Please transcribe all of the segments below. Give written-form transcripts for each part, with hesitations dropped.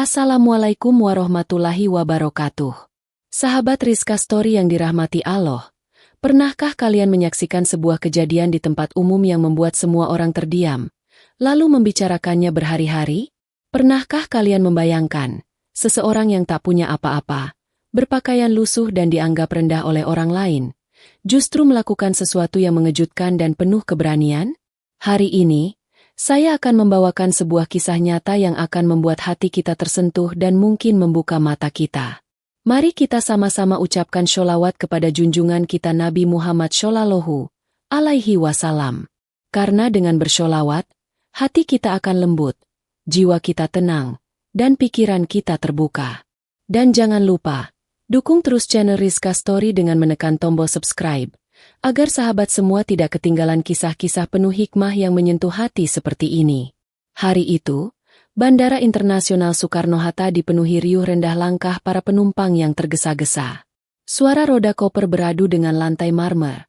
Assalamualaikum warahmatullahi wabarakatuh. Sahabat Rizka Story yang dirahmati Allah, pernahkah kalian menyaksikan sebuah kejadian di tempat umum yang membuat semua orang terdiam, lalu membicarakannya berhari-hari? Pernahkah kalian membayangkan, seseorang yang tak punya apa-apa, berpakaian lusuh dan dianggap rendah oleh orang lain, justru melakukan sesuatu yang mengejutkan dan penuh keberanian? Hari ini, saya akan membawakan sebuah kisah nyata yang akan membuat hati kita tersentuh dan mungkin membuka mata kita. Mari kita sama-sama ucapkan sholawat kepada junjungan kita Nabi Muhammad Shallallahu Alaihi Wasallam. Karena dengan bersholawat, hati kita akan lembut, jiwa kita tenang, dan pikiran kita terbuka. Dan jangan lupa, dukung terus channel Rizka Story dengan menekan tombol subscribe, agar sahabat semua tidak ketinggalan kisah-kisah penuh hikmah yang menyentuh hati seperti ini. Hari itu, Bandara Internasional Soekarno-Hatta dipenuhi riuh rendah langkah para penumpang yang tergesa-gesa. Suara roda koper beradu dengan lantai marmer.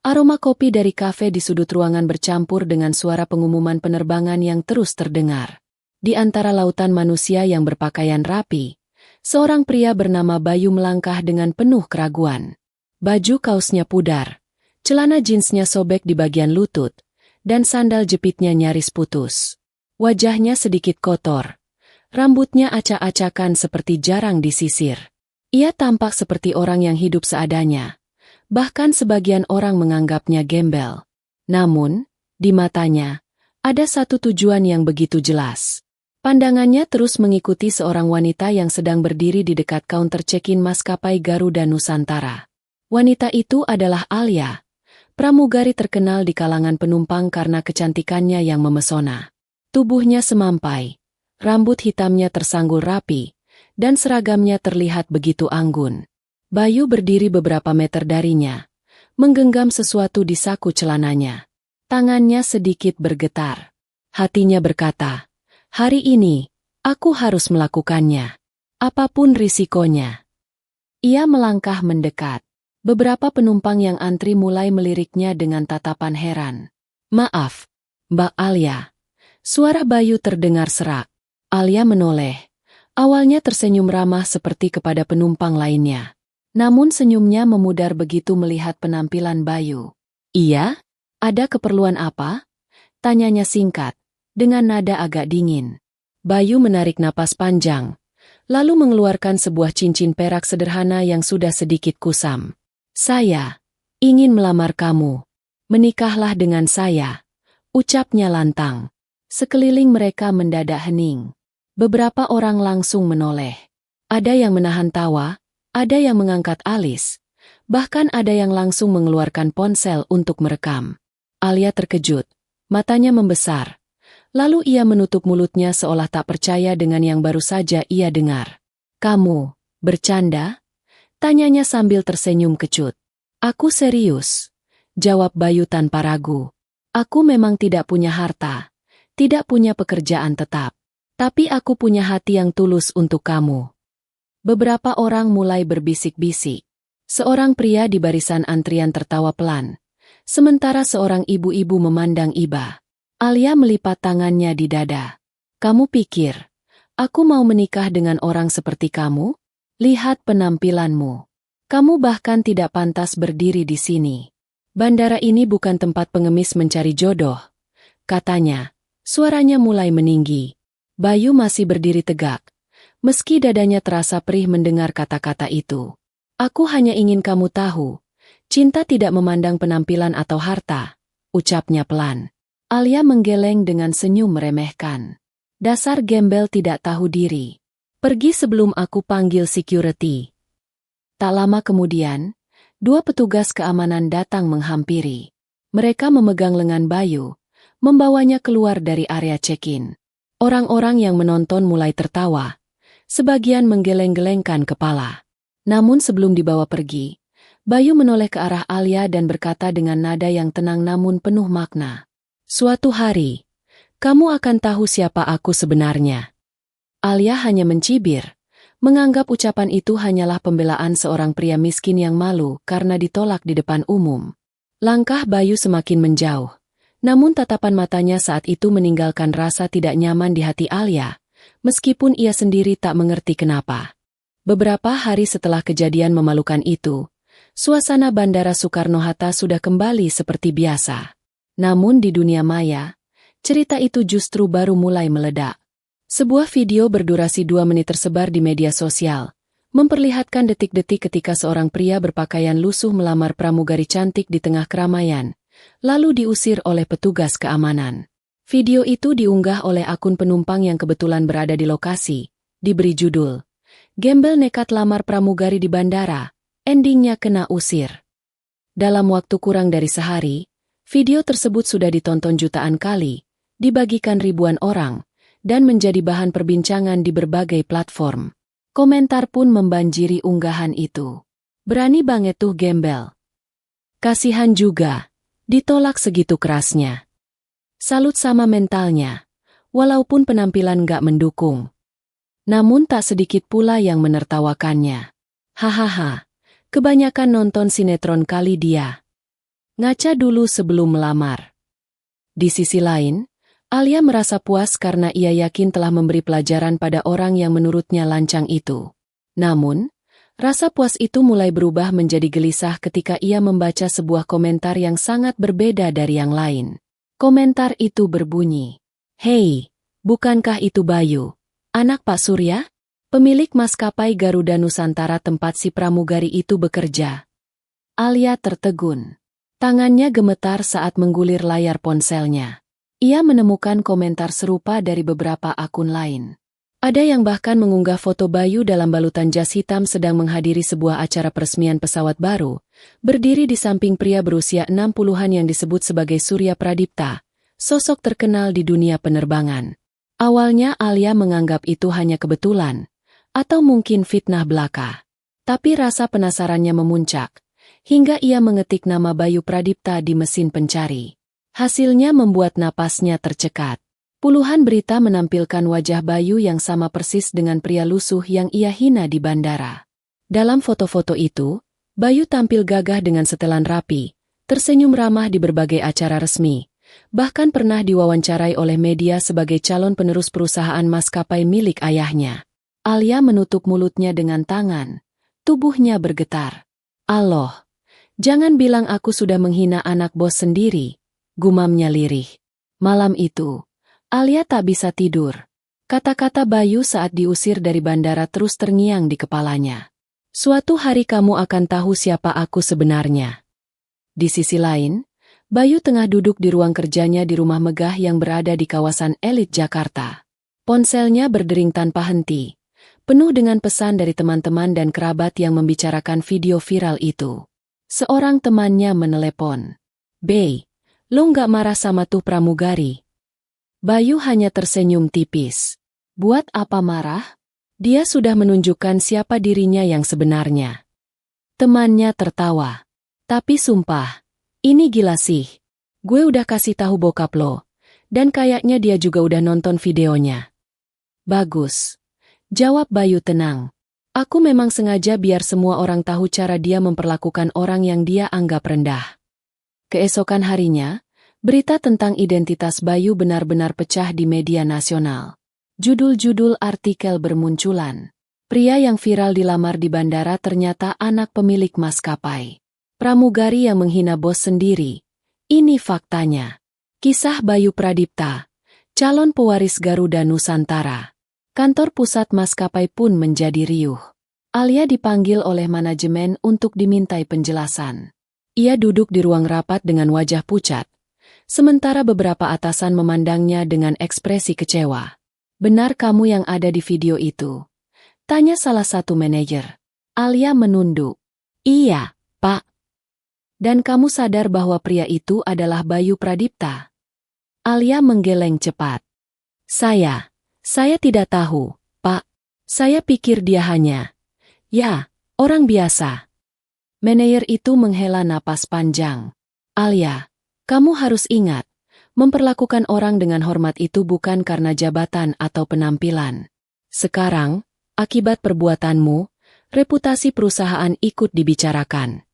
Aroma kopi dari kafe di sudut ruangan bercampur dengan suara pengumuman penerbangan yang terus terdengar. Di antara lautan manusia yang berpakaian rapi, seorang pria bernama Bayu melangkah dengan penuh keraguan. Baju kaosnya pudar, celana jeansnya sobek di bagian lutut, dan sandal jepitnya nyaris putus. Wajahnya sedikit kotor, rambutnya acak-acakan seperti jarang disisir. Ia tampak seperti orang yang hidup seadanya, bahkan sebagian orang menganggapnya gembel. Namun, di matanya, ada satu tujuan yang begitu jelas. Pandangannya terus mengikuti seorang wanita yang sedang berdiri di dekat kaunter check-in maskapai Garuda Nusantara. Wanita itu adalah Alia, pramugari terkenal di kalangan penumpang karena kecantikannya yang memesona. Tubuhnya semampai, rambut hitamnya tersanggul rapi, dan seragamnya terlihat begitu anggun. Bayu berdiri beberapa meter darinya, menggenggam sesuatu di saku celananya. Tangannya sedikit bergetar. Hatinya berkata, "Hari ini, aku harus melakukannya. Apapun risikonya." Ia melangkah mendekat. Beberapa penumpang yang antri mulai meliriknya dengan tatapan heran. "Maaf, Mbak Alia." Suara Bayu terdengar serak. Alia menoleh. Awalnya tersenyum ramah seperti kepada penumpang lainnya. Namun senyumnya memudar begitu melihat penampilan Bayu. "Iya? Ada keperluan apa?" tanyanya singkat, dengan nada agak dingin. Bayu menarik napas panjang, lalu mengeluarkan sebuah cincin perak sederhana yang sudah sedikit kusam. "Saya ingin melamar kamu. Menikahlah dengan saya," ucapnya lantang. Sekeliling mereka mendadak hening. Beberapa orang langsung menoleh. Ada yang menahan tawa, ada yang mengangkat alis, bahkan ada yang langsung mengeluarkan ponsel untuk merekam. Alia terkejut, matanya membesar. Lalu ia menutup mulutnya seolah tak percaya dengan yang baru saja ia dengar. "Kamu bercanda?" tanyanya sambil tersenyum kecut. "Aku serius," jawab Bayu tanpa ragu. "Aku memang tidak punya harta, tidak punya pekerjaan tetap. Tapi aku punya hati yang tulus untuk kamu." Beberapa orang mulai berbisik-bisik. Seorang pria di barisan antrian tertawa pelan, sementara seorang ibu-ibu memandang iba. Alia melipat tangannya di dada. "Kamu pikir, aku mau menikah dengan orang seperti kamu? Lihat penampilanmu. Kamu bahkan tidak pantas berdiri di sini. Bandara ini bukan tempat pengemis mencari jodoh," katanya. Suaranya mulai meninggi. Bayu masih berdiri tegak, meski dadanya terasa perih mendengar kata-kata itu. "Aku hanya ingin kamu tahu, cinta tidak memandang penampilan atau harta," ucapnya pelan. Alia menggeleng dengan senyum meremehkan. "Dasar gembel tidak tahu diri. Pergi sebelum aku panggil security." Tak lama kemudian, dua petugas keamanan datang menghampiri. Mereka memegang lengan Bayu, membawanya keluar dari area check-in. Orang-orang yang menonton mulai tertawa, sebagian menggeleng-gelengkan kepala. Namun sebelum dibawa pergi, Bayu menoleh ke arah Alia dan berkata dengan nada yang tenang namun penuh makna, "Suatu hari, kamu akan tahu siapa aku sebenarnya." Alia hanya mencibir, menganggap ucapan itu hanyalah pembelaan seorang pria miskin yang malu karena ditolak di depan umum. Langkah Bayu semakin menjauh, namun tatapan matanya saat itu meninggalkan rasa tidak nyaman di hati Alia, meskipun ia sendiri tak mengerti kenapa. Beberapa hari setelah kejadian memalukan itu, suasana Bandara Soekarno-Hatta sudah kembali seperti biasa. Namun di dunia maya, cerita itu justru baru mulai meledak. Sebuah video berdurasi 2 menit tersebar di media sosial, memperlihatkan detik-detik ketika seorang pria berpakaian lusuh melamar pramugari cantik di tengah keramaian, lalu diusir oleh petugas keamanan. Video itu diunggah oleh akun penumpang yang kebetulan berada di lokasi, diberi judul, "Gembel nekat lamar pramugari di bandara, endingnya kena usir." Dalam waktu kurang dari sehari, video tersebut sudah ditonton jutaan kali, dibagikan ribuan orang, dan menjadi bahan perbincangan di berbagai platform. Komentar pun membanjiri unggahan itu. "Berani banget tuh gembel. Kasihan juga, ditolak segitu kerasnya. Salut sama mentalnya, walaupun penampilan gak mendukung." Namun tak sedikit pula yang menertawakannya. "Hahaha, kebanyakan nonton sinetron kali dia. Ngaca dulu sebelum melamar." Di sisi lain, Alia merasa puas karena ia yakin telah memberi pelajaran pada orang yang menurutnya lancang itu. Namun, rasa puas itu mulai berubah menjadi gelisah ketika ia membaca sebuah komentar yang sangat berbeda dari yang lain. Komentar itu berbunyi, "Hei, bukankah itu Bayu, anak Pak Surya? Pemilik maskapai Garuda Nusantara tempat si pramugari itu bekerja?" Alia tertegun. Tangannya gemetar saat menggulir layar ponselnya. Ia menemukan komentar serupa dari beberapa akun lain. Ada yang bahkan mengunggah foto Bayu dalam balutan jas hitam sedang menghadiri sebuah acara peresmian pesawat baru, berdiri di samping pria berusia 60-an yang disebut sebagai Surya Pradipta, sosok terkenal di dunia penerbangan. Awalnya Alia menganggap itu hanya kebetulan, atau mungkin fitnah belaka. Tapi rasa penasarannya memuncak, hingga ia mengetik nama Bayu Pradipta di mesin pencari. Hasilnya membuat napasnya tercekat. Puluhan berita menampilkan wajah Bayu yang sama persis dengan pria lusuh yang ia hina di bandara. Dalam foto-foto itu, Bayu tampil gagah dengan setelan rapi, tersenyum ramah di berbagai acara resmi, bahkan pernah diwawancarai oleh media sebagai calon penerus perusahaan maskapai milik ayahnya. Alia menutup mulutnya dengan tangan, tubuhnya bergetar. "Allah, jangan bilang aku sudah menghina anak bos sendiri," gumamnya lirih. Malam itu, Alia tak bisa tidur. Kata-kata Bayu saat diusir dari bandara terus terngiang di kepalanya. "Suatu hari kamu akan tahu siapa aku sebenarnya." Di sisi lain, Bayu tengah duduk di ruang kerjanya di rumah megah yang berada di kawasan elit Jakarta. Ponselnya berdering tanpa henti, penuh dengan pesan dari teman-teman dan kerabat yang membicarakan video viral itu. Seorang temannya menelepon. "Bey, lo nggak marah sama tuh pramugari?" Bayu hanya tersenyum tipis. Buat apa marah? Dia sudah menunjukkan siapa dirinya yang sebenarnya. Temannya tertawa. "Tapi sumpah, ini gila sih. Gue udah kasih tahu bokap lo, dan kayaknya dia juga udah nonton videonya." "Bagus," jawab Bayu tenang. "Aku memang sengaja biar semua orang tahu cara dia memperlakukan orang yang dia anggap rendah." Keesokan harinya, berita tentang identitas Bayu benar-benar pecah di media nasional. Judul-judul artikel bermunculan. Pria yang viral dilamar di bandara ternyata anak pemilik maskapai. Pramugari yang menghina bos sendiri. Ini faktanya. Kisah Bayu Pradipta, calon pewaris Garuda Nusantara. Kantor pusat maskapai pun menjadi riuh. Alia dipanggil oleh manajemen untuk dimintai penjelasan. Ia duduk di ruang rapat dengan wajah pucat, sementara beberapa atasan memandangnya dengan ekspresi kecewa. "Benar kamu yang ada di video itu?" tanya salah satu manajer. Alia menunduk. "Iya, Pak." "Dan kamu sadar bahwa pria itu adalah Bayu Pradipta?" Alia menggeleng cepat. Saya tidak tahu, Pak. Saya pikir dia hanya, ya, orang biasa." Manajer itu menghela napas panjang. "Alia, kamu harus ingat, memperlakukan orang dengan hormat itu bukan karena jabatan atau penampilan. Sekarang, akibat perbuatanmu, reputasi perusahaan ikut dibicarakan."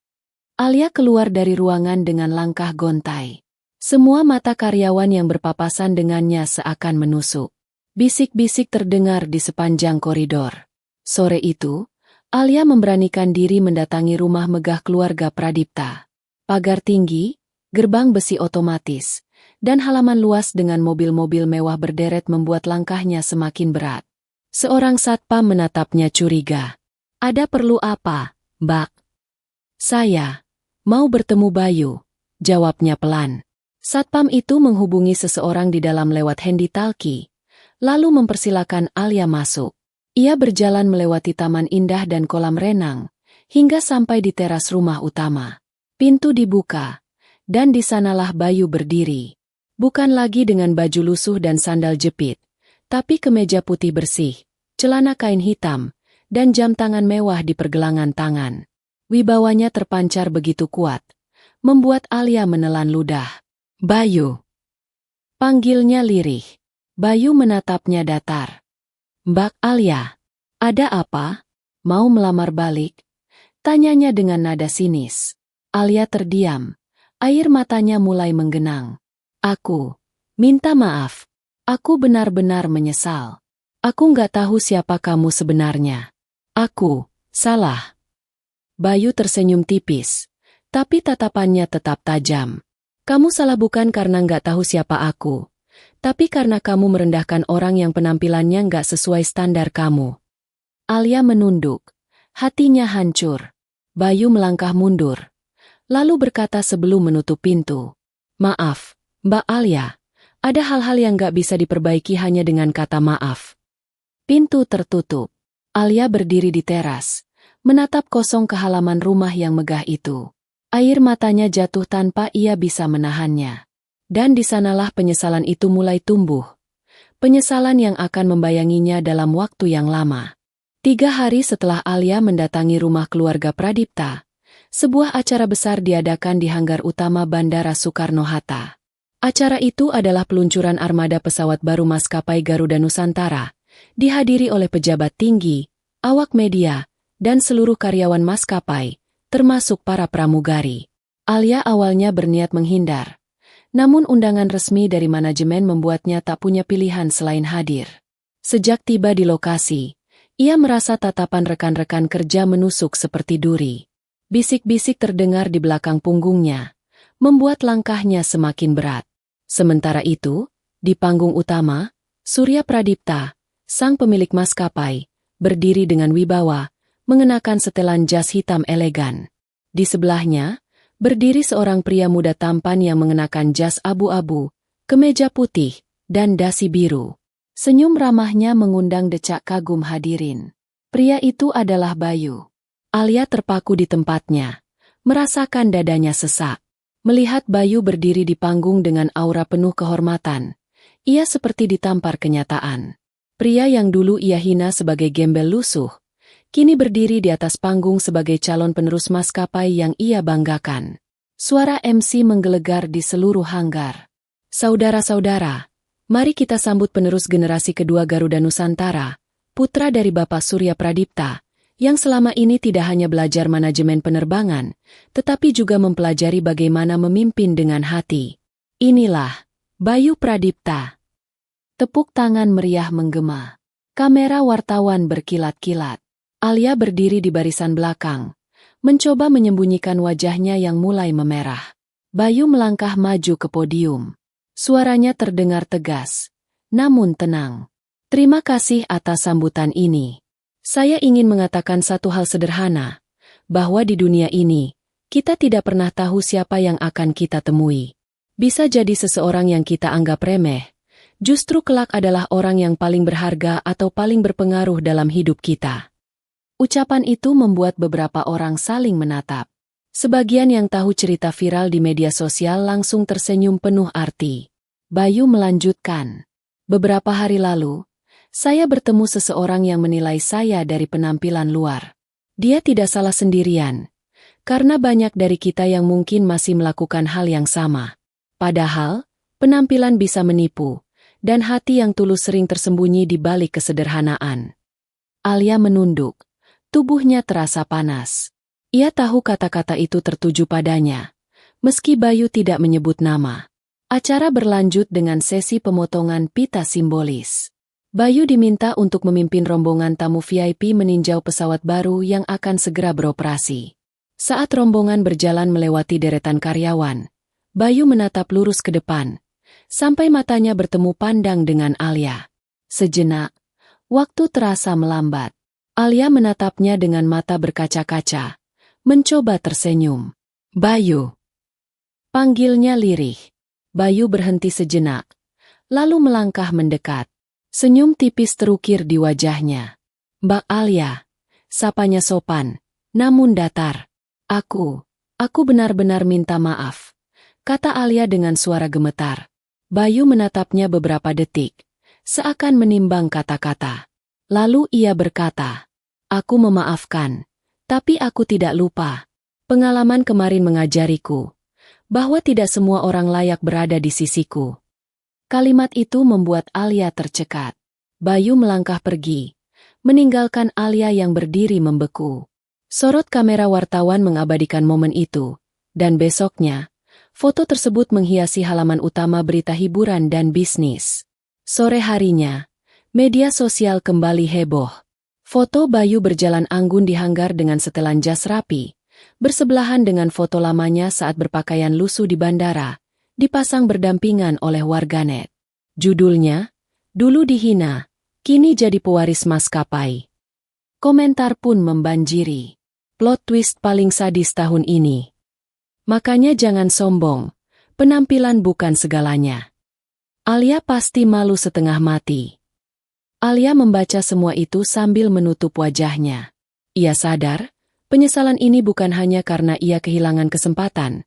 Alia keluar dari ruangan dengan langkah gontai. Semua mata karyawan yang berpapasan dengannya seakan menusuk. Bisik-bisik terdengar di sepanjang koridor. Sore itu, Alia memberanikan diri mendatangi rumah megah keluarga Pradipta. Pagar tinggi, gerbang besi otomatis, dan halaman luas dengan mobil-mobil mewah berderet membuat langkahnya semakin berat. Seorang satpam menatapnya curiga. "Ada perlu apa, Mbak?" "Saya mau bertemu Bayu," jawabnya pelan. Satpam itu menghubungi seseorang di dalam lewat handy-talkie, lalu mempersilakan Alia masuk. Ia berjalan melewati taman indah dan kolam renang, hingga sampai di teras rumah utama. Pintu dibuka, dan di sanalah Bayu berdiri. Bukan lagi dengan baju lusuh dan sandal jepit, tapi kemeja putih bersih, celana kain hitam, dan jam tangan mewah di pergelangan tangan. Wibawanya terpancar begitu kuat, membuat Alia menelan ludah. "Bayu," panggilnya lirih. Bayu menatapnya datar. "Mbak Alia, ada apa? Mau melamar balik?" tanyanya dengan nada sinis. Alia terdiam, air matanya mulai menggenang. "Aku minta maaf. Aku benar-benar menyesal. Aku nggak tahu siapa kamu sebenarnya. Aku salah." Bayu tersenyum tipis, tapi tatapannya tetap tajam. "Kamu salah bukan karena nggak tahu siapa aku, tapi karena kamu merendahkan orang yang penampilannya nggak sesuai standar kamu." Alia menunduk, hatinya hancur. Bayu melangkah mundur, lalu berkata sebelum menutup pintu, "Maaf, Mbak Alia, ada hal-hal yang nggak bisa diperbaiki hanya dengan kata maaf." Pintu tertutup. Alia berdiri di teras, menatap kosong ke halaman rumah yang megah itu. Air matanya jatuh tanpa ia bisa menahannya. Dan di sanalah penyesalan itu mulai tumbuh. Penyesalan yang akan membayanginya dalam waktu yang lama. 3 hari setelah Alia mendatangi rumah keluarga Pradipta, sebuah acara besar diadakan di hanggar utama Bandara Soekarno-Hatta. Acara itu adalah peluncuran armada pesawat baru maskapai Garuda Nusantara, dihadiri oleh pejabat tinggi, awak media, dan seluruh karyawan maskapai, termasuk para pramugari. Alia awalnya berniat menghindar, namun undangan resmi dari manajemen membuatnya tak punya pilihan selain hadir. Sejak tiba di lokasi, ia merasa tatapan rekan-rekan kerja menusuk seperti duri. Bisik-bisik terdengar di belakang punggungnya, membuat langkahnya semakin berat. Sementara itu, di panggung utama, Surya Pradipta, sang pemilik maskapai, berdiri dengan wibawa, mengenakan setelan jas hitam elegan. Di sebelahnya, berdiri seorang pria muda tampan yang mengenakan jas abu-abu, kemeja putih, dan dasi biru. Senyum ramahnya mengundang decak kagum hadirin. Pria itu adalah Bayu. Alia terpaku di tempatnya, merasakan dadanya sesak. Melihat Bayu berdiri di panggung dengan aura penuh kehormatan, ia seperti ditampar kenyataan. Pria yang dulu ia hina sebagai gembel lusuh, kini berdiri di atas panggung sebagai calon penerus maskapai yang ia banggakan. Suara MC menggelegar di seluruh hanggar. "Saudara-saudara, mari kita sambut penerus generasi kedua Garuda Nusantara, putra dari Bapak Surya Pradipta, yang selama ini tidak hanya belajar manajemen penerbangan, tetapi juga mempelajari bagaimana memimpin dengan hati. Inilah Bayu Pradipta." Tepuk tangan meriah menggema. Kamera wartawan berkilat-kilat. Alia berdiri di barisan belakang, mencoba menyembunyikan wajahnya yang mulai memerah. Bayu melangkah maju ke podium. Suaranya terdengar tegas, namun tenang. "Terima kasih atas sambutan ini. Saya ingin mengatakan satu hal sederhana, bahwa di dunia ini, kita tidak pernah tahu siapa yang akan kita temui. Bisa jadi seseorang yang kita anggap remeh, justru kelak adalah orang yang paling berharga atau paling berpengaruh dalam hidup kita." Ucapan itu membuat beberapa orang saling menatap. Sebagian yang tahu cerita viral di media sosial langsung tersenyum penuh arti. Bayu melanjutkan, "Beberapa hari lalu, saya bertemu seseorang yang menilai saya dari penampilan luar. Dia tidak salah sendirian, karena banyak dari kita yang mungkin masih melakukan hal yang sama. Padahal, penampilan bisa menipu, dan hati yang tulus sering tersembunyi di balik kesederhanaan." Alia menunduk, tubuhnya terasa panas. Ia tahu kata-kata itu tertuju padanya, meski Bayu tidak menyebut nama. Acara berlanjut dengan sesi pemotongan pita simbolis. Bayu diminta untuk memimpin rombongan tamu VIP meninjau pesawat baru yang akan segera beroperasi. Saat rombongan berjalan melewati deretan karyawan, Bayu menatap lurus ke depan, sampai matanya bertemu pandang dengan Alia. Sejenak, waktu terasa melambat. Alia menatapnya dengan mata berkaca-kaca, mencoba tersenyum. Bayu. Panggilnya lirih. Bayu berhenti sejenak, lalu melangkah mendekat. Senyum tipis terukir di wajahnya. Mbak Alia, sapanya sopan, namun datar. Aku benar-benar minta maaf, kata Alia dengan suara gemetar. Bayu menatapnya beberapa detik, seakan menimbang kata-kata. Lalu ia berkata, aku memaafkan, tapi aku tidak lupa. Pengalaman kemarin mengajariku, bahwa tidak semua orang layak berada di sisiku. Kalimat itu membuat Alia tercekat. Bayu melangkah pergi, meninggalkan Alia yang berdiri membeku. Sorot kamera wartawan mengabadikan momen itu, dan besoknya, foto tersebut menghiasi halaman utama berita hiburan dan bisnis. Sore harinya, media sosial kembali heboh. Foto Bayu berjalan anggun di hanggar dengan setelan jas rapi, bersebelahan dengan foto lamanya saat berpakaian lusuh di bandara, dipasang berdampingan oleh warganet. Judulnya, dulu dihina, kini jadi pewaris maskapai. Komentar pun membanjiri. Plot twist paling sadis tahun ini. Makanya jangan sombong, penampilan bukan segalanya. Alia pasti malu setengah mati. Alia membaca semua itu sambil menutup wajahnya. Ia sadar, penyesalan ini bukan hanya karena ia kehilangan kesempatan,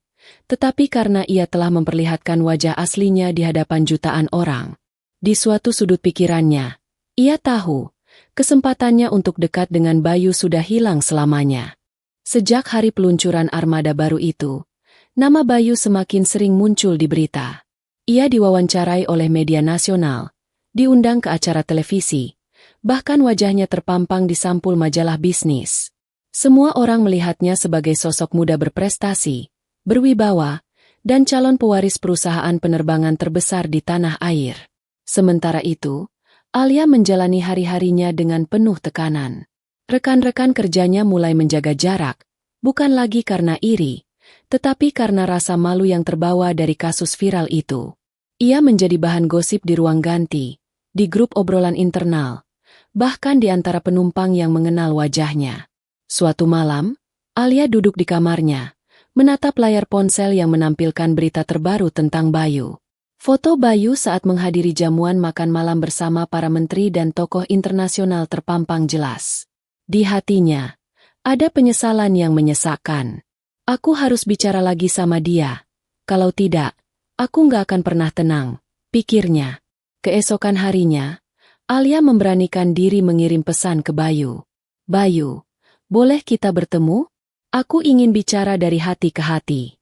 tetapi karena ia telah memperlihatkan wajah aslinya di hadapan jutaan orang. Di suatu sudut pikirannya, ia tahu, kesempatannya untuk dekat dengan Bayu sudah hilang selamanya. Sejak hari peluncuran armada baru itu, nama Bayu semakin sering muncul di berita. Ia diwawancarai oleh media nasional, diundang ke acara televisi, bahkan wajahnya terpampang di sampul majalah bisnis. Semua orang melihatnya sebagai sosok muda berprestasi, berwibawa, dan calon pewaris perusahaan penerbangan terbesar di tanah air. Sementara itu, Alia menjalani hari-harinya dengan penuh tekanan. Rekan-rekan kerjanya mulai menjaga jarak, bukan lagi karena iri, tetapi karena rasa malu yang terbawa dari kasus viral itu. Ia menjadi bahan gosip di ruang ganti, di grup obrolan internal, bahkan di antara penumpang yang mengenal wajahnya. Suatu malam, Alia duduk di kamarnya, menatap layar ponsel yang menampilkan berita terbaru tentang Bayu. Foto Bayu saat menghadiri jamuan makan malam bersama para menteri dan tokoh internasional terpampang jelas. Di hatinya, ada penyesalan yang menyesakkan. Aku harus bicara lagi sama dia. Kalau tidak, aku nggak akan pernah tenang, pikirnya. Keesokan harinya, Alia memberanikan diri mengirim pesan ke Bayu. Bayu, boleh kita bertemu? Aku ingin bicara dari hati ke hati.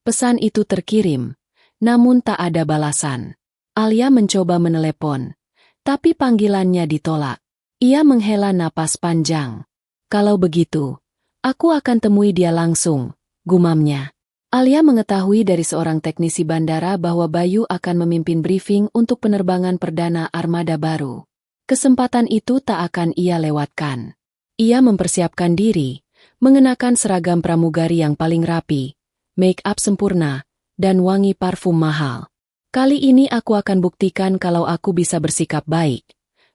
Pesan itu terkirim, namun tak ada balasan. Alia mencoba menelepon, tapi panggilannya ditolak. Ia menghela napas panjang. Kalau begitu, aku akan temui dia langsung, gumamnya. Alia mengetahui dari seorang teknisi bandara bahwa Bayu akan memimpin briefing untuk penerbangan perdana armada baru. Kesempatan itu tak akan ia lewatkan. Ia mempersiapkan diri, mengenakan seragam pramugari yang paling rapi, make-up sempurna, dan wangi parfum mahal. Kali ini aku akan buktikan kalau aku bisa bersikap baik,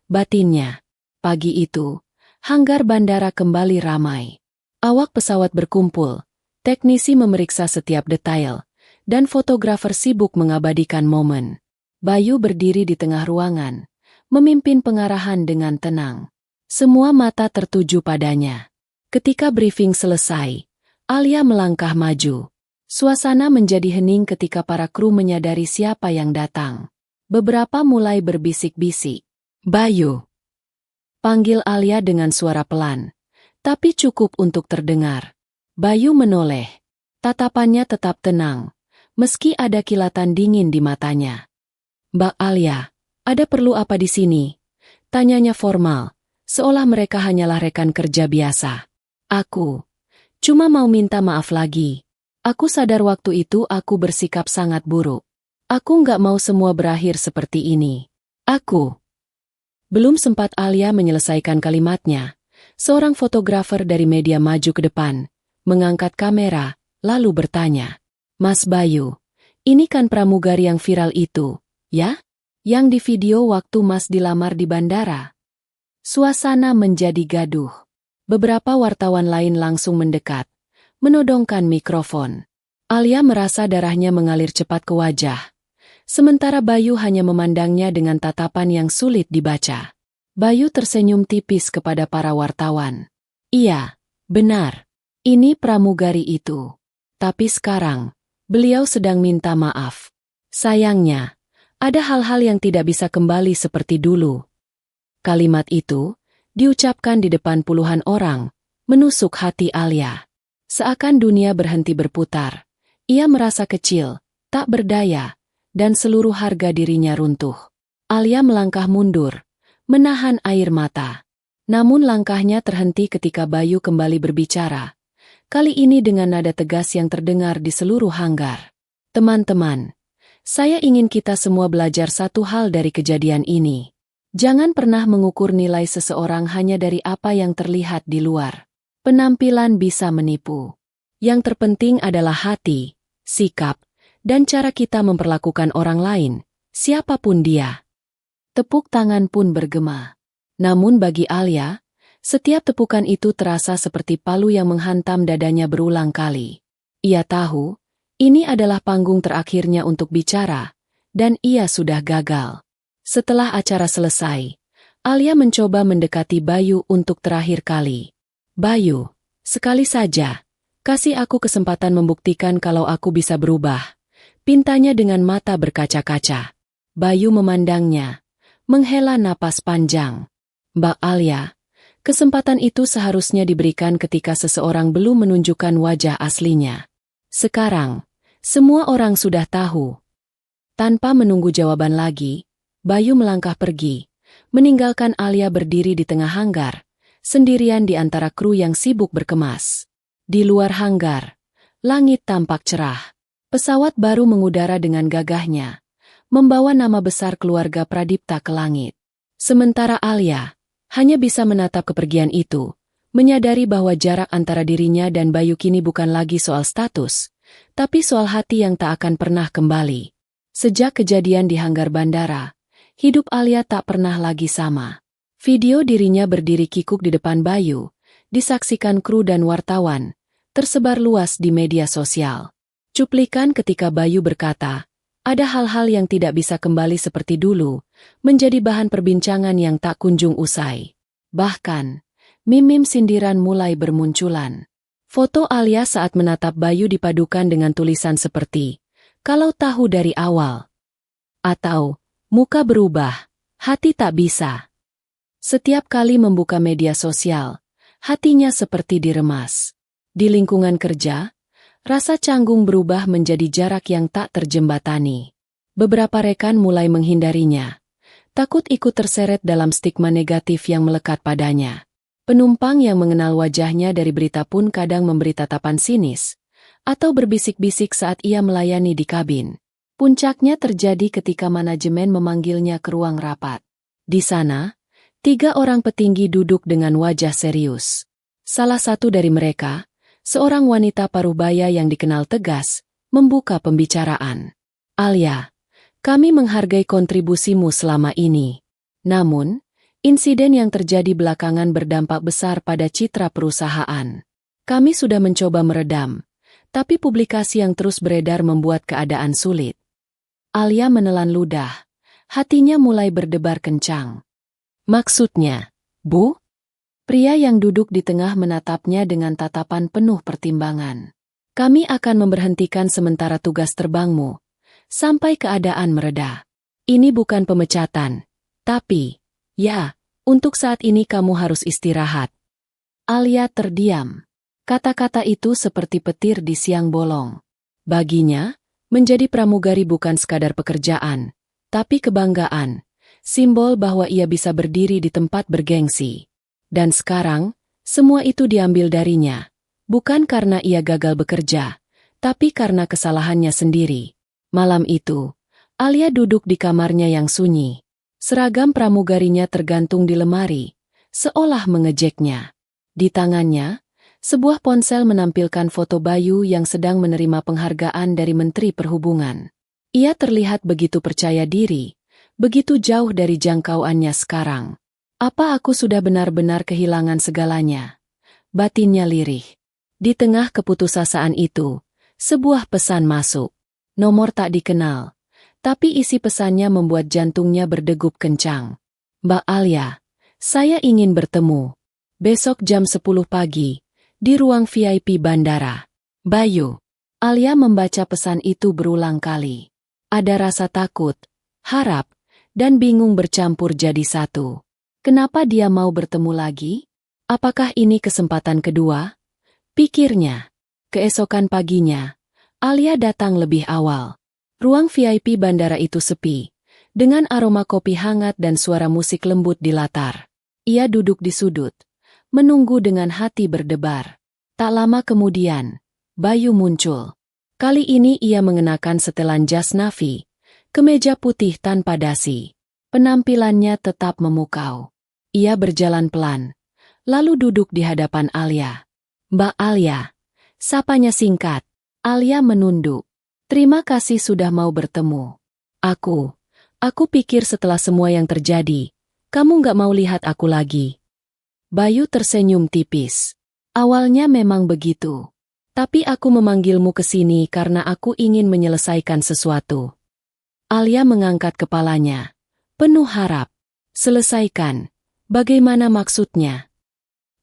batinnya. Pagi itu, hanggar bandara kembali ramai. Awak pesawat berkumpul, teknisi memeriksa setiap detail, dan fotografer sibuk mengabadikan momen. Bayu berdiri di tengah ruangan, memimpin pengarahan dengan tenang. Semua mata tertuju padanya. Ketika briefing selesai, Alia melangkah maju. Suasana menjadi hening ketika para kru menyadari siapa yang datang. Beberapa mulai berbisik-bisik. Bayu. Panggil Alia dengan suara pelan, tapi cukup untuk terdengar. Bayu menoleh. Tatapannya tetap tenang, meski ada kilatan dingin di matanya. Mbak Alia, ada perlu apa di sini? Tanyanya formal, seolah mereka hanyalah rekan kerja biasa. Aku cuma mau minta maaf lagi. Aku sadar waktu itu aku bersikap sangat buruk. Aku nggak mau semua berakhir seperti ini. Aku Belum sempat Alia menyelesaikan kalimatnya, seorang fotografer dari media maju ke depan, mengangkat kamera, lalu bertanya, "Mas Bayu, ini kan pramugari yang viral itu, ya? Yang di video waktu Mas dilamar di bandara." Suasana menjadi gaduh. Beberapa wartawan lain langsung mendekat, menodongkan mikrofon. Alia merasa darahnya mengalir cepat ke wajah. Sementara Bayu hanya memandangnya dengan tatapan yang sulit dibaca. Bayu tersenyum tipis kepada para wartawan. "Iya, benar. Ini pramugari itu. Tapi sekarang, beliau sedang minta maaf. Sayangnya, ada hal-hal yang tidak bisa kembali seperti dulu." Kalimat itu diucapkan di depan puluhan orang, menusuk hati Alia. Seakan dunia berhenti berputar. Ia merasa kecil, tak berdaya, dan seluruh harga dirinya runtuh. Alia melangkah mundur, menahan air mata. Namun langkahnya terhenti ketika Bayu kembali berbicara. Kali ini dengan nada tegas yang terdengar di seluruh hanggar. "Teman-teman, saya ingin kita semua belajar satu hal dari kejadian ini. Jangan pernah mengukur nilai seseorang hanya dari apa yang terlihat di luar. Penampilan bisa menipu. Yang terpenting adalah hati, sikap, dan cara kita memperlakukan orang lain, siapapun dia." Tepuk tangan pun bergema. Namun bagi Alia, setiap tepukan itu terasa seperti palu yang menghantam dadanya berulang kali. Ia tahu, ini adalah panggung terakhirnya untuk bicara, dan ia sudah gagal. Setelah acara selesai, Alia mencoba mendekati Bayu untuk terakhir kali. "Bayu, sekali saja, kasih aku kesempatan membuktikan kalau aku bisa berubah," pintanya dengan mata berkaca-kaca. Bayu memandangnya, menghela napas panjang. "Mbak Alia, kesempatan itu seharusnya diberikan ketika seseorang belum menunjukkan wajah aslinya. Sekarang, semua orang sudah tahu." Tanpa menunggu jawaban lagi, Bayu melangkah pergi, meninggalkan Alia berdiri di tengah hanggar, sendirian di antara kru yang sibuk berkemas. Di luar hanggar, langit tampak cerah. Pesawat baru mengudara dengan gagahnya, membawa nama besar keluarga Pradipta ke langit. Sementara Alia hanya bisa menatap kepergian itu, menyadari bahwa jarak antara dirinya dan Bayu kini bukan lagi soal status, tapi soal hati yang tak akan pernah kembali. Sejak kejadian di hanggar bandara, hidup Alia tak pernah lagi sama. Video dirinya berdiri kikuk di depan Bayu, disaksikan kru dan wartawan, tersebar luas di media sosial. Cuplikan ketika Bayu berkata, "Ada hal-hal yang tidak bisa kembali seperti dulu," menjadi bahan perbincangan yang tak kunjung usai. Bahkan, meme sindiran mulai bermunculan. Foto Alia saat menatap Bayu dipadukan dengan tulisan seperti, "Kalau tahu dari awal." Atau, "Muka berubah, hati tak bisa." Setiap kali membuka media sosial, hatinya seperti diremas. Di lingkungan kerja, rasa canggung berubah menjadi jarak yang tak terjembatani. Beberapa rekan mulai menghindarinya, takut ikut terseret dalam stigma negatif yang melekat padanya. Penumpang yang mengenal wajahnya dari berita pun kadang memberi tatapan sinis, atau berbisik-bisik saat ia melayani di kabin. Puncaknya terjadi ketika manajemen memanggilnya ke ruang rapat. Di sana, 3 orang petinggi duduk dengan wajah serius. Salah satu dari mereka, seorang wanita parubaya yang dikenal tegas, membuka pembicaraan. "Alia, kami menghargai kontribusimu selama ini. Namun, insiden yang terjadi belakangan berdampak besar pada citra perusahaan. Kami sudah mencoba meredam, tapi publikasi yang terus beredar membuat keadaan sulit." Alia menelan ludah, hatinya mulai berdebar kencang. "Maksudnya, Bu?" Pria yang duduk di tengah menatapnya dengan tatapan penuh pertimbangan. "Kami akan memberhentikan sementara tugas terbangmu, sampai keadaan mereda. Ini bukan pemecatan, tapi, ya, untuk saat ini kamu harus istirahat." Alia terdiam. Kata-kata itu seperti petir di siang bolong. Baginya, menjadi pramugari bukan sekadar pekerjaan, tapi kebanggaan, simbol bahwa ia bisa berdiri di tempat bergengsi. Dan sekarang, semua itu diambil darinya, bukan karena ia gagal bekerja, tapi karena kesalahannya sendiri. Malam itu, Alia duduk di kamarnya yang sunyi. Seragam pramugarinya tergantung di lemari, seolah mengejeknya. Di tangannya, sebuah ponsel menampilkan foto Bayu yang sedang menerima penghargaan dari Menteri Perhubungan. Ia terlihat begitu percaya diri, begitu jauh dari jangkauannya sekarang. Apa aku sudah benar-benar kehilangan segalanya? Batinnya lirih. Di tengah keputusasaan itu, sebuah pesan masuk. Nomor tak dikenal. Tapi isi pesannya membuat jantungnya berdegup kencang. Mbak Alia, saya ingin bertemu. Besok jam 10 pagi, di ruang VIP bandara. Bayu. Alia membaca pesan itu berulang kali. Ada rasa takut, harap, dan bingung bercampur jadi satu. Kenapa dia mau bertemu lagi? Apakah ini kesempatan kedua? Pikirnya. Keesokan paginya, Alia datang lebih awal. Ruang VIP bandara itu sepi, dengan aroma kopi hangat dan suara musik lembut di latar. Ia duduk di sudut, menunggu dengan hati berdebar. Tak lama kemudian, Bayu muncul. Kali ini ia mengenakan setelan jas navy, kemeja putih tanpa dasi. Penampilannya tetap memukau. Ia berjalan pelan, lalu duduk di hadapan Alia. Mbak Alia, sapanya singkat. Alia menunduk. Terima kasih sudah mau bertemu. Aku pikir setelah semua yang terjadi, kamu nggak mau lihat aku lagi. Bayu tersenyum tipis. Awalnya memang begitu. Tapi aku memanggilmu ke sini karena aku ingin menyelesaikan sesuatu. Alia mengangkat kepalanya, penuh harap. Selesaikan. Bagaimana maksudnya?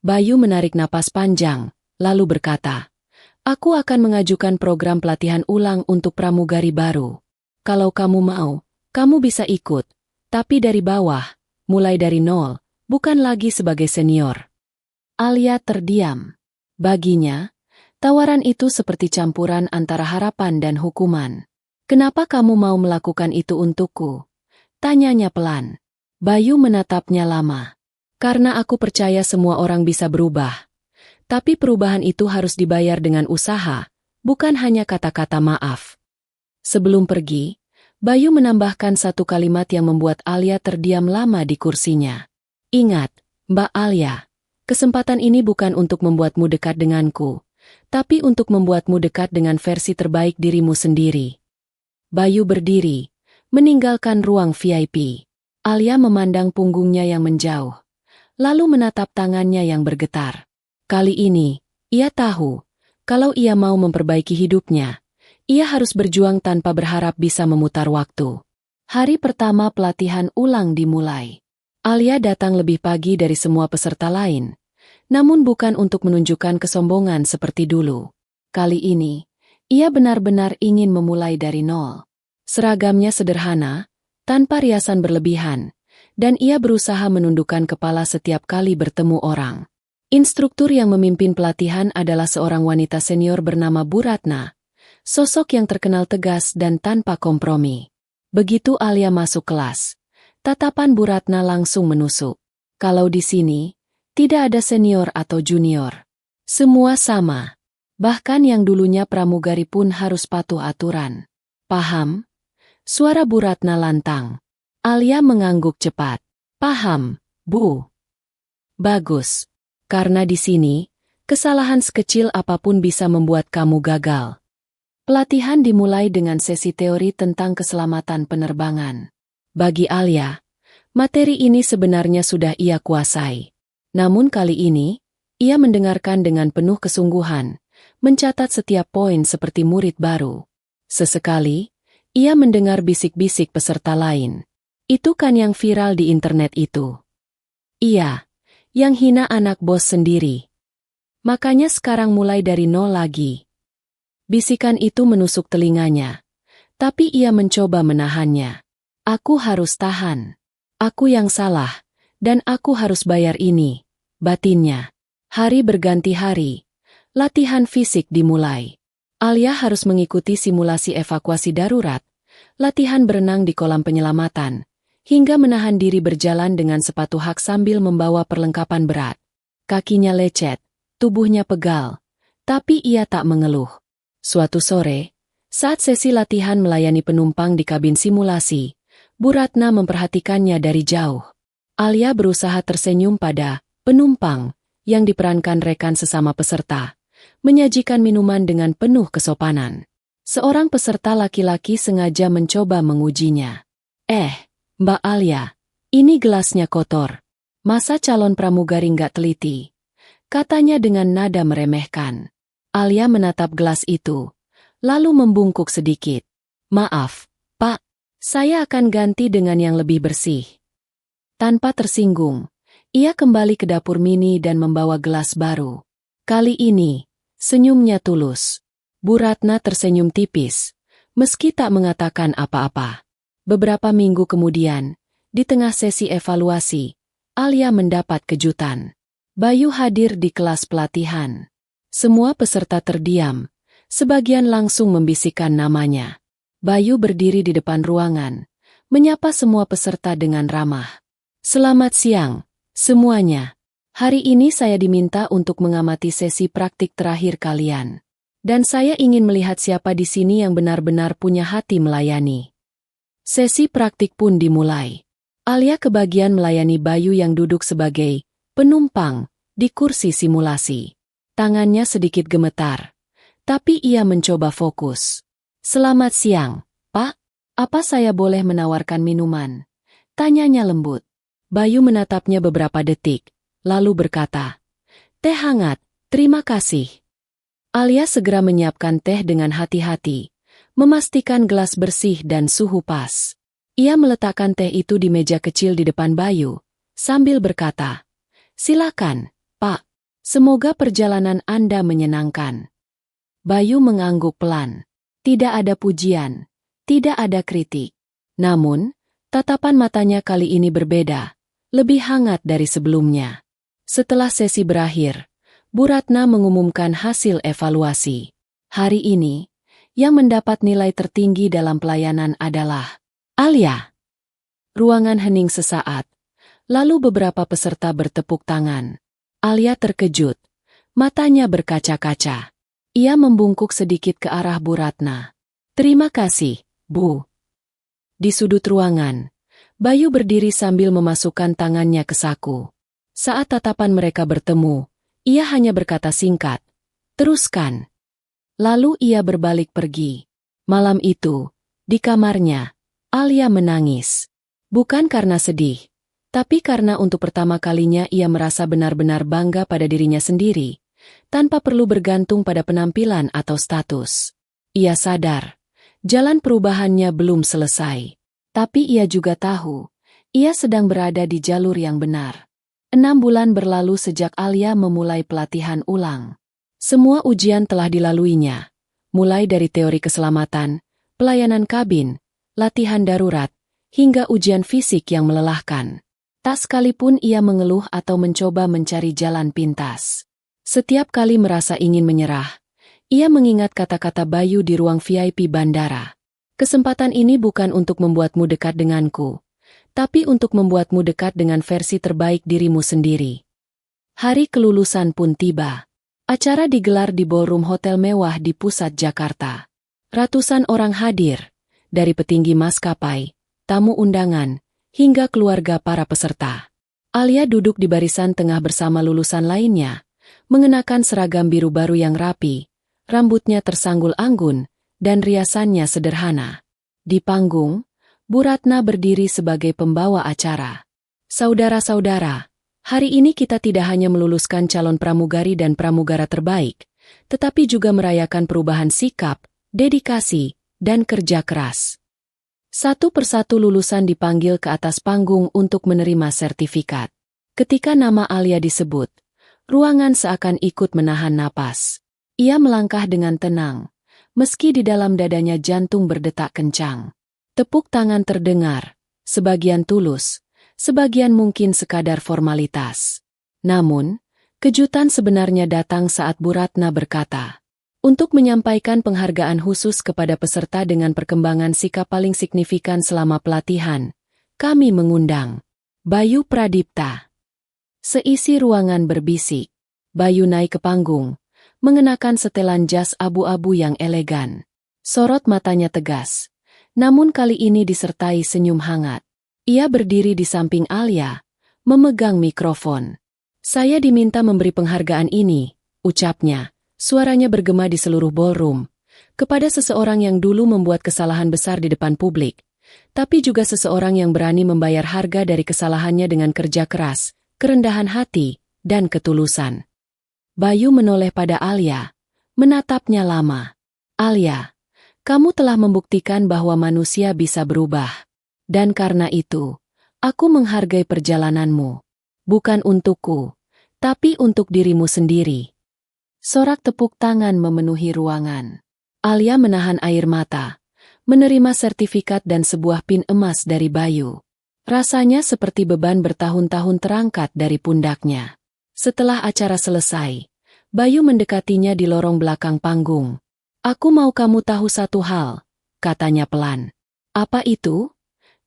Bayu menarik napas panjang, lalu berkata, aku akan mengajukan program pelatihan ulang untuk pramugari baru. Kalau kamu mau, kamu bisa ikut. Tapi dari bawah, mulai dari nol, bukan lagi sebagai senior. Alia terdiam. Baginya, tawaran itu seperti campuran antara harapan dan hukuman. Kenapa kamu mau melakukan itu untukku? Tanyanya pelan. Bayu menatapnya lama. Karena aku percaya semua orang bisa berubah. Tapi perubahan itu harus dibayar dengan usaha, bukan hanya kata-kata maaf. Sebelum pergi, Bayu menambahkan satu kalimat yang membuat Alia terdiam lama di kursinya. Ingat, Mbak Alia, kesempatan ini bukan untuk membuatmu dekat denganku, tapi untuk membuatmu dekat dengan versi terbaik dirimu sendiri. Bayu berdiri, meninggalkan ruang VIP. Alia memandang punggungnya yang menjauh, lalu menatap tangannya yang bergetar. Kali ini, ia tahu, kalau ia mau memperbaiki hidupnya, ia harus berjuang tanpa berharap bisa memutar waktu. Hari pertama pelatihan ulang dimulai. Alia datang lebih pagi dari semua peserta lain, namun bukan untuk menunjukkan kesombongan seperti dulu. Kali ini, ia benar-benar ingin memulai dari nol. Seragamnya sederhana, tanpa riasan berlebihan, dan ia berusaha menundukkan kepala setiap kali bertemu orang. Instruktur yang memimpin pelatihan adalah seorang wanita senior bernama Bu Ratna, sosok yang terkenal tegas dan tanpa kompromi. Begitu Alia masuk kelas, tatapan Bu Ratna langsung menusuk. Kalau di sini, tidak ada senior atau junior. Semua sama. Bahkan yang dulunya pramugari pun harus patuh aturan. Paham? Suara Bu Ratna lantang. Alia mengangguk cepat. Paham, Bu. Bagus. Karena di sini, kesalahan sekecil apapun bisa membuat kamu gagal. Pelatihan dimulai dengan sesi teori tentang keselamatan penerbangan. Bagi Alia, materi ini sebenarnya sudah ia kuasai. Namun kali ini, ia mendengarkan dengan penuh kesungguhan, mencatat setiap poin seperti murid baru. Sesekali, ia mendengar bisik-bisik peserta lain. Itu kan yang viral di internet itu. Iya. Yang hina anak bos sendiri. Makanya sekarang mulai dari nol lagi. Bisikan itu menusuk telinganya. Tapi ia mencoba menahannya. Aku harus tahan. Aku yang salah. Dan aku harus bayar ini. Batinnya. Hari berganti hari. Latihan fisik dimulai. Alia harus mengikuti simulasi evakuasi darurat. Latihan berenang di kolam penyelamatan. Hingga menahan diri berjalan dengan sepatu hak sambil membawa perlengkapan berat. Kakinya lecet, tubuhnya pegal, tapi ia tak mengeluh. Suatu sore, saat sesi latihan melayani penumpang di kabin simulasi, Bu Ratna memperhatikannya dari jauh. Alia berusaha tersenyum pada penumpang yang diperankan rekan sesama peserta, menyajikan minuman dengan penuh kesopanan. Seorang peserta laki-laki sengaja mencoba mengujinya. Mbak Alia, ini gelasnya kotor. Masa calon pramugari nggak teliti? Katanya dengan nada meremehkan. Alia menatap gelas itu, lalu membungkuk sedikit. Maaf, Pak, saya akan ganti dengan yang lebih bersih. Tanpa tersinggung, ia kembali ke dapur mini dan membawa gelas baru. Kali ini, senyumnya tulus. Bu Ratna tersenyum tipis, meski tak mengatakan apa-apa. Beberapa minggu kemudian, di tengah sesi evaluasi, Alia mendapat kejutan. Bayu hadir di kelas pelatihan. Semua peserta terdiam, sebagian langsung membisikkan namanya. Bayu berdiri di depan ruangan, menyapa semua peserta dengan ramah. Selamat siang, semuanya. Hari ini saya diminta untuk mengamati sesi praktik terakhir kalian. Dan saya ingin melihat siapa di sini yang benar-benar punya hati melayani. Sesi praktik pun dimulai. Alia kebagian melayani Bayu yang duduk sebagai penumpang di kursi simulasi. Tangannya sedikit gemetar, tapi ia mencoba fokus. Selamat siang, Pak. Apa saya boleh menawarkan minuman? Tanyanya lembut. Bayu menatapnya beberapa detik, lalu berkata, teh hangat, terima kasih. Alia segera menyiapkan teh dengan hati-hati, memastikan gelas bersih dan suhu pas. Ia meletakkan teh itu di meja kecil di depan Bayu, sambil berkata, silakan, Pak. Semoga perjalanan Anda menyenangkan. Bayu mengangguk pelan. Tidak ada pujian, tidak ada kritik. Namun, tatapan matanya kali ini berbeda, lebih hangat dari sebelumnya. Setelah sesi berakhir, Bu Ratna mengumumkan hasil evaluasi. Hari ini, yang mendapat nilai tertinggi dalam pelayanan adalah Alia. Ruangan hening sesaat, lalu beberapa peserta bertepuk tangan. Alia terkejut, matanya berkaca-kaca. Ia membungkuk sedikit ke arah Bu Ratna. Terima kasih, Bu. Di sudut ruangan, Bayu berdiri sambil memasukkan tangannya ke saku. Saat tatapan mereka bertemu, ia hanya berkata singkat, teruskan. Lalu ia berbalik pergi. Malam itu, di kamarnya, Alia menangis. Bukan karena sedih, tapi karena untuk pertama kalinya ia merasa benar-benar bangga pada dirinya sendiri, tanpa perlu bergantung pada penampilan atau status. Ia sadar, jalan perubahannya belum selesai. Tapi ia juga tahu, ia sedang berada di jalur yang benar. 6 bulan berlalu sejak Alia memulai pelatihan ulang. Semua ujian telah dilaluinya, mulai dari teori keselamatan, pelayanan kabin, latihan darurat, hingga ujian fisik yang melelahkan. Tak sekalipun ia mengeluh atau mencoba mencari jalan pintas. Setiap kali merasa ingin menyerah, ia mengingat kata-kata Bayu di ruang VIP bandara. Kesempatan ini bukan untuk membuatmu dekat denganku, tapi untuk membuatmu dekat dengan versi terbaik dirimu sendiri. Hari kelulusan pun tiba. Acara digelar di ballroom hotel mewah di pusat Jakarta. Ratusan orang hadir, dari petinggi maskapai, tamu undangan, hingga keluarga para peserta. Alia duduk di barisan tengah bersama lulusan lainnya, mengenakan seragam biru baru yang rapi, rambutnya tersanggul anggun, dan riasannya sederhana. Di panggung, Bu Ratna berdiri sebagai pembawa acara. Saudara-saudara, hari ini kita tidak hanya meluluskan calon pramugari dan pramugara terbaik, tetapi juga merayakan perubahan sikap, dedikasi, dan kerja keras. Satu persatu lulusan dipanggil ke atas panggung untuk menerima sertifikat. Ketika nama Alia disebut, ruangan seakan ikut menahan napas. Ia melangkah dengan tenang, meski di dalam dadanya jantung berdetak kencang. Tepuk tangan terdengar, sebagian tulus, sebagian mungkin sekadar formalitas. Namun, kejutan sebenarnya datang saat Bu Ratna berkata, untuk menyampaikan penghargaan khusus kepada peserta dengan perkembangan sikap paling signifikan selama pelatihan, kami mengundang Bayu Pradipta. Seisi ruangan berbisik. Bayu naik ke panggung, mengenakan setelan jas abu-abu yang elegan. Sorot matanya tegas, namun kali ini disertai senyum hangat. Ia berdiri di samping Alia, memegang mikrofon. "Saya diminta memberi penghargaan ini," ucapnya. Suaranya bergema di seluruh ballroom. "Kepada seseorang yang dulu membuat kesalahan besar di depan publik, tapi juga seseorang yang berani membayar harga dari kesalahannya dengan kerja keras, kerendahan hati, dan ketulusan." Bayu menoleh pada Alia, menatapnya lama. "Alia, kamu telah membuktikan bahwa manusia bisa berubah. Dan karena itu, aku menghargai perjalananmu. Bukan untukku, tapi untuk dirimu sendiri." Sorak tepuk tangan memenuhi ruangan. Alia menahan air mata, menerima sertifikat dan sebuah pin emas dari Bayu. Rasanya seperti beban bertahun-tahun terangkat dari pundaknya. Setelah acara selesai, Bayu mendekatinya di lorong belakang panggung. "Aku mau kamu tahu satu hal," katanya pelan. "Apa itu?"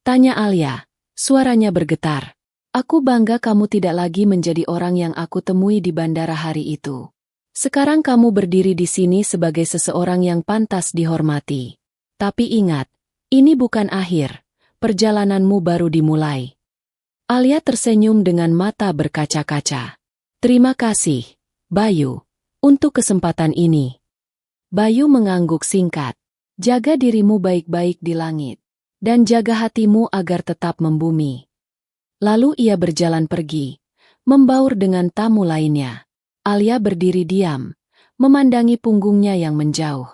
tanya Alia, suaranya bergetar. "Aku bangga kamu tidak lagi menjadi orang yang aku temui di bandara hari itu. Sekarang kamu berdiri di sini sebagai seseorang yang pantas dihormati. Tapi ingat, ini bukan akhir, perjalananmu baru dimulai." Alia tersenyum dengan mata berkaca-kaca. "Terima kasih, Bayu, untuk kesempatan ini." Bayu mengangguk singkat. "Jaga dirimu baik-baik di langit, dan jaga hatimu agar tetap membumi." Lalu ia berjalan pergi, membaur dengan tamu lainnya. Alia berdiri diam, memandangi punggungnya yang menjauh.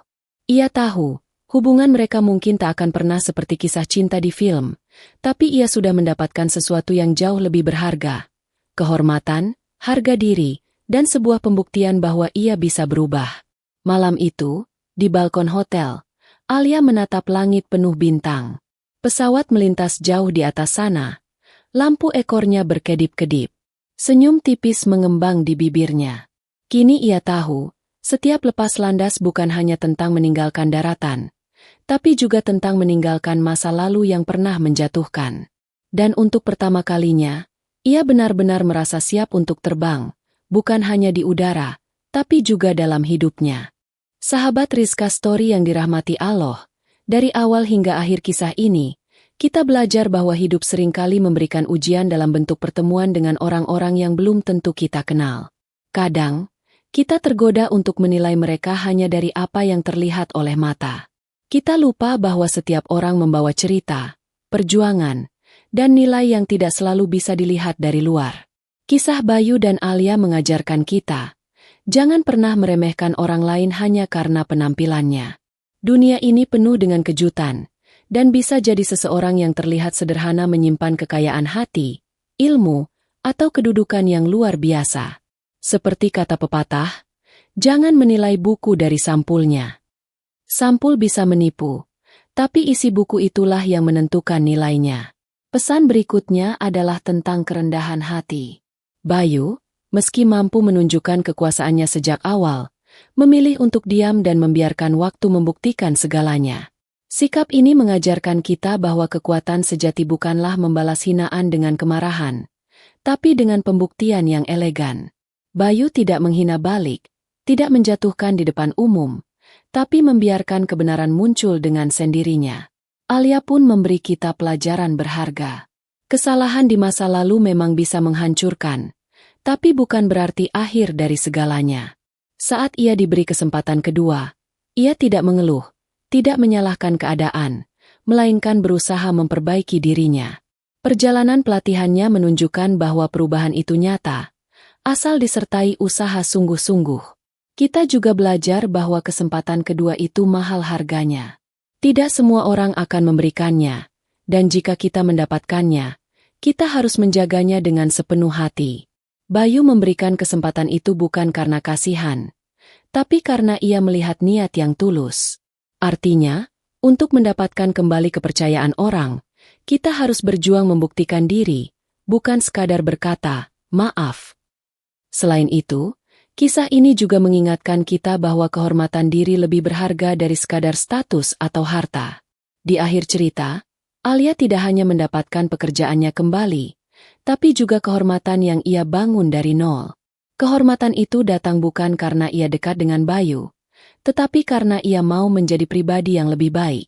Ia tahu, hubungan mereka mungkin tak akan pernah seperti kisah cinta di film, tapi ia sudah mendapatkan sesuatu yang jauh lebih berharga. Kehormatan, harga diri, dan sebuah pembuktian bahwa ia bisa berubah. Malam itu, di balkon hotel, Alia menatap langit penuh bintang. Pesawat melintas jauh di atas sana. Lampu ekornya berkedip-kedip. Senyum tipis mengembang di bibirnya. Kini ia tahu, setiap lepas landas bukan hanya tentang meninggalkan daratan, tapi juga tentang meninggalkan masa lalu yang pernah menjatuhkan. Dan untuk pertama kalinya, ia benar-benar merasa siap untuk terbang, bukan hanya di udara, tapi juga dalam hidupnya. Sahabat Rizka Story yang dirahmati Allah, dari awal hingga akhir kisah ini, kita belajar bahwa hidup seringkali memberikan ujian dalam bentuk pertemuan dengan orang-orang yang belum tentu kita kenal. Kadang, kita tergoda untuk menilai mereka hanya dari apa yang terlihat oleh mata. Kita lupa bahwa setiap orang membawa cerita, perjuangan, dan nilai yang tidak selalu bisa dilihat dari luar. Kisah Bayu dan Alia mengajarkan kita, jangan pernah meremehkan orang lain hanya karena penampilannya. Dunia ini penuh dengan kejutan, dan bisa jadi seseorang yang terlihat sederhana menyimpan kekayaan hati, ilmu, atau kedudukan yang luar biasa. Seperti kata pepatah, jangan menilai buku dari sampulnya. Sampul bisa menipu, tapi isi buku itulah yang menentukan nilainya. Pesan berikutnya adalah tentang kerendahan hati. Bayu, meski mampu menunjukkan kekuasaannya sejak awal, memilih untuk diam dan membiarkan waktu membuktikan segalanya. Sikap ini mengajarkan kita bahwa kekuatan sejati bukanlah membalas hinaan dengan kemarahan, tapi dengan pembuktian yang elegan. Bayu tidak menghina balik, tidak menjatuhkan di depan umum, tapi membiarkan kebenaran muncul dengan sendirinya. Alia pun memberi kita pelajaran berharga. Kesalahan di masa lalu memang bisa menghancurkan, tapi bukan berarti akhir dari segalanya. Saat ia diberi kesempatan kedua, ia tidak mengeluh, tidak menyalahkan keadaan, melainkan berusaha memperbaiki dirinya. Perjalanan pelatihannya menunjukkan bahwa perubahan itu nyata, asal disertai usaha sungguh-sungguh. Kita juga belajar bahwa kesempatan kedua itu mahal harganya. Tidak semua orang akan memberikannya, dan jika kita mendapatkannya, kita harus menjaganya dengan sepenuh hati. Bayu memberikan kesempatan itu bukan karena kasihan, tapi karena ia melihat niat yang tulus. Artinya, untuk mendapatkan kembali kepercayaan orang, kita harus berjuang membuktikan diri, bukan sekadar berkata, maaf. Selain itu, kisah ini juga mengingatkan kita bahwa kehormatan diri lebih berharga dari sekadar status atau harta. Di akhir cerita, Alia tidak hanya mendapatkan pekerjaannya kembali, tapi juga kehormatan yang ia bangun dari nol. Kehormatan itu datang bukan karena ia dekat dengan Bayu, tetapi karena ia mau menjadi pribadi yang lebih baik.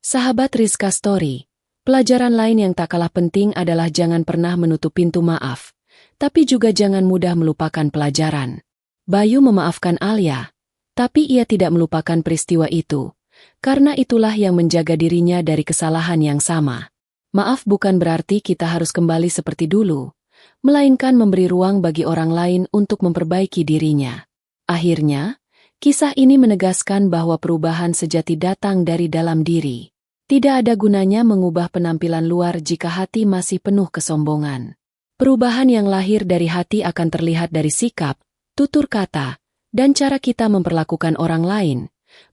Sahabat Rizka Story, pelajaran lain yang tak kalah penting adalah jangan pernah menutup pintu maaf, tapi juga jangan mudah melupakan pelajaran. Bayu memaafkan Alia, tapi ia tidak melupakan peristiwa itu, karena itulah yang menjaga dirinya dari kesalahan yang sama. Maaf bukan berarti kita harus kembali seperti dulu, melainkan memberi ruang bagi orang lain untuk memperbaiki dirinya. Akhirnya, kisah ini menegaskan bahwa perubahan sejati datang dari dalam diri. Tidak ada gunanya mengubah penampilan luar jika hati masih penuh kesombongan. Perubahan yang lahir dari hati akan terlihat dari sikap, tutur kata, dan cara kita memperlakukan orang lain,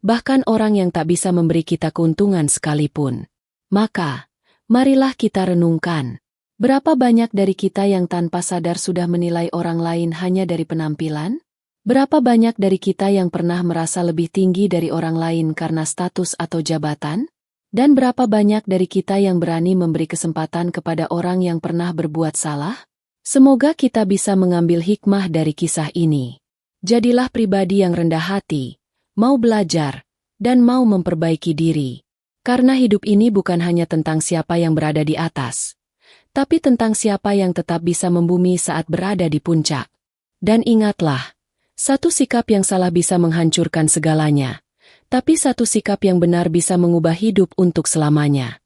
bahkan orang yang tak bisa memberi kita keuntungan sekalipun. Maka, marilah kita renungkan. Berapa banyak dari kita yang tanpa sadar sudah menilai orang lain hanya dari penampilan? Berapa banyak dari kita yang pernah merasa lebih tinggi dari orang lain karena status atau jabatan? Dan berapa banyak dari kita yang berani memberi kesempatan kepada orang yang pernah berbuat salah? Semoga kita bisa mengambil hikmah dari kisah ini. Jadilah pribadi yang rendah hati, mau belajar, dan mau memperbaiki diri. Karena hidup ini bukan hanya tentang siapa yang berada di atas, tapi tentang siapa yang tetap bisa membumi saat berada di puncak. Dan ingatlah, satu sikap yang salah bisa menghancurkan segalanya. Tapi satu sikap yang benar bisa mengubah hidup untuk selamanya.